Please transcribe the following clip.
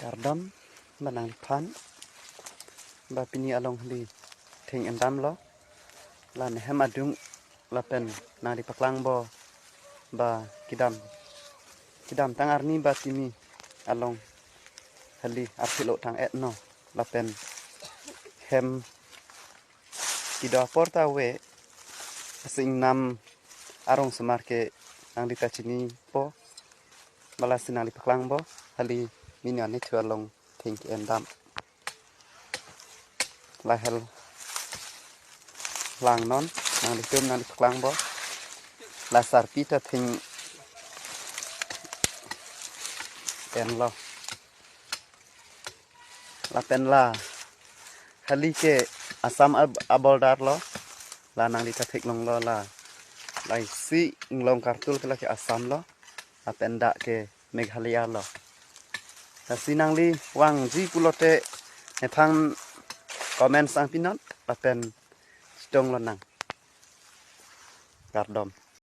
Gardam banang pan ba pini along hli thing endam lo la ne hem adung la pen na di paklang bo ba kidam tang arni ba timi along hli arthilo tang etno la pen hem kida porta we sing nam arong semar ke nang di tachini po bala sinang di paklang bo hli minyan ni thua long thing endam la hel lang non nang di tum nang di paklang bo la sarpita thing en lo la pen la hali ke asam aboldar lo la nang di thik long lo la lai si nglong kartul ke la ke asam lo la pen da ke meghalaya lo la sinang li wang ji pulote ne thang comment sang pinot la pen stong lo nang Gardam